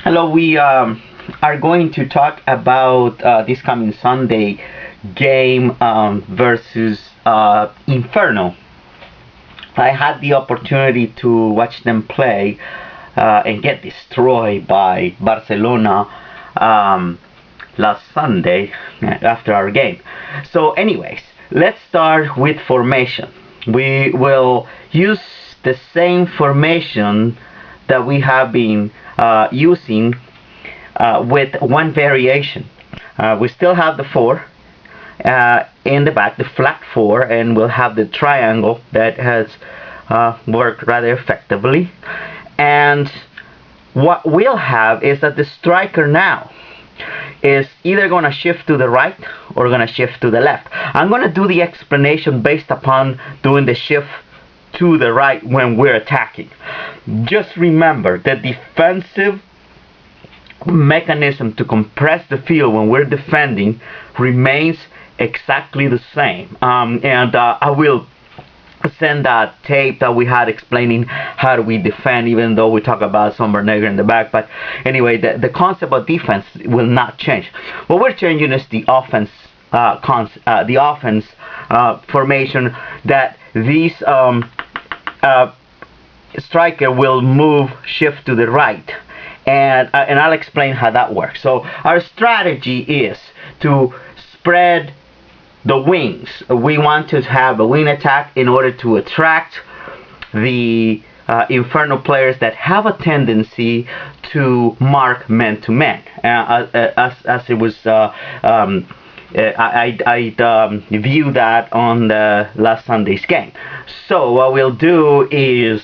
Hello, we are going to talk about this coming Sunday game versus Inferno. I had the opportunity to watch them play and get destroyed by Barcelona last Sunday after our game. So anyways, let's start with formation. We will use the same formation that we have been using with one variation. We still have the 4 in the back, the flat 4, and we'll have the triangle that has worked rather effectively. And what we'll have is that the striker now is either going to shift to the right or going to shift to the left. I'm going to do the explanation based upon doing the shift to the right when we're attacking. Just remember the defensive mechanism to compress the field when we're defending remains exactly the same. I will send that tape that we had explaining how do we defend, even though we talk about Sombra Negra in the back. But anyway, the concept of defense will not change. What we're changing is the offense formation, that these striker will move, shift to the right, and I'll explain how that works. So our strategy is to spread the wings. We want to have a wing attack in order to attract the Inferno players that have a tendency to mark man to man, as it was. I view that on the last Sunday's game. So what we'll do is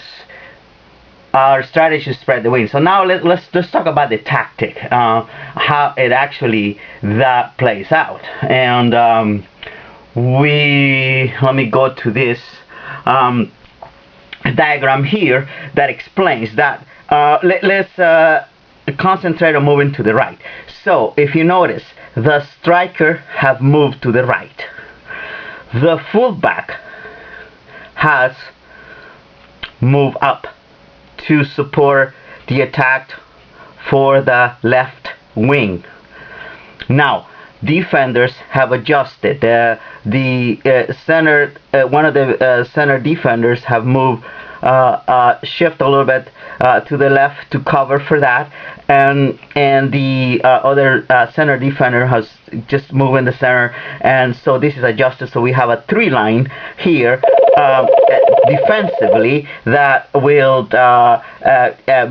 our strategy is spread the wings. So now let's talk about the tactic, how it actually that plays out. And let me go to this diagram here that explains that. Let's concentrate on moving to the right. So if you notice, the striker have moved to the right. The fullback has moved up to support the attack for the left wing. Now, defenders have adjusted. The center, one of the center defenders have moved, shift a little bit to the left to cover for that, and the other center defender has just moved in the center, and so this is adjusted. So we have a 3 line here defensively that will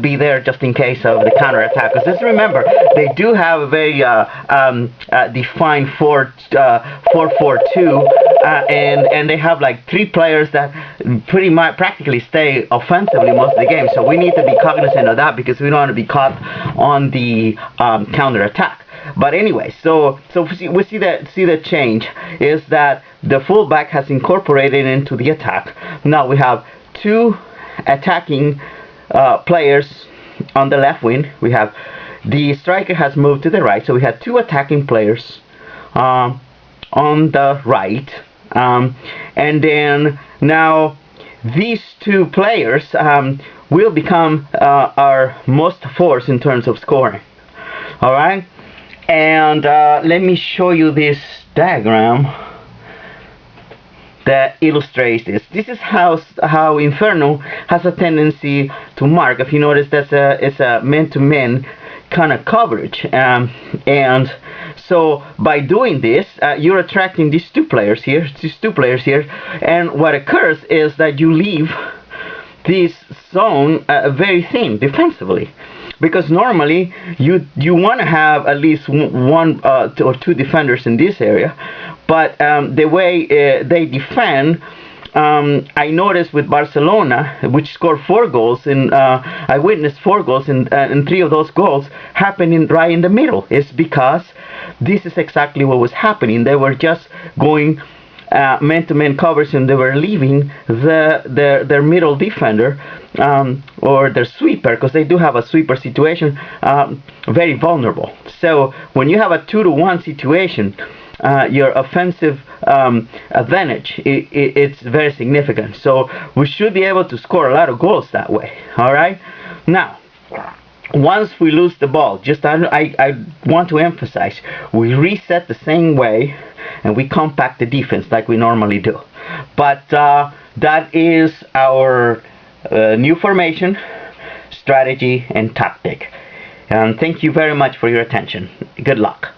be there just in case of the counter attack. Because just remember, they do have a very defined 4-4-2, and they have like 3 players that pretty much practically stay offensively most of the game. So we need to be cognizant of that because we don't want to be caught on the counter attack. But anyway, so we see the change is that the fullback has incorporated into the attack. Now we have 2 attacking players on the left wing. We have the striker has moved to the right, so we have 2 attacking players on the right, and then now these 2 players will become our most force in terms of scoring. All right. And let me show you this diagram that illustrates this. This is how Inferno has a tendency to mark. If you notice, it's a man-to-man kind of coverage, and so by doing this, you're attracting these 2 players here, and what occurs is that you leave this zone very thin defensively. Because normally you want to have at least 1 or 2 defenders in this area, but the way they defend, I noticed with Barcelona, which scored 4 goals, and I witnessed 4 goals, and 3 of those goals happened right in the middle. It's because this is exactly what was happening. They were just going man-to-man covers, and they were leaving their middle defender or their sweeper, because they do have a sweeper situation, very vulnerable. So when you have a 2-to-1 situation, your offensive advantage it's very significant. So we should be able to score a lot of goals that way. All right. Now once we lose the ball, I want to emphasize, we reset the same way and we compact the defense like we normally do. But that is our new formation, strategy, and tactic. And thank you very much for your attention. Good luck.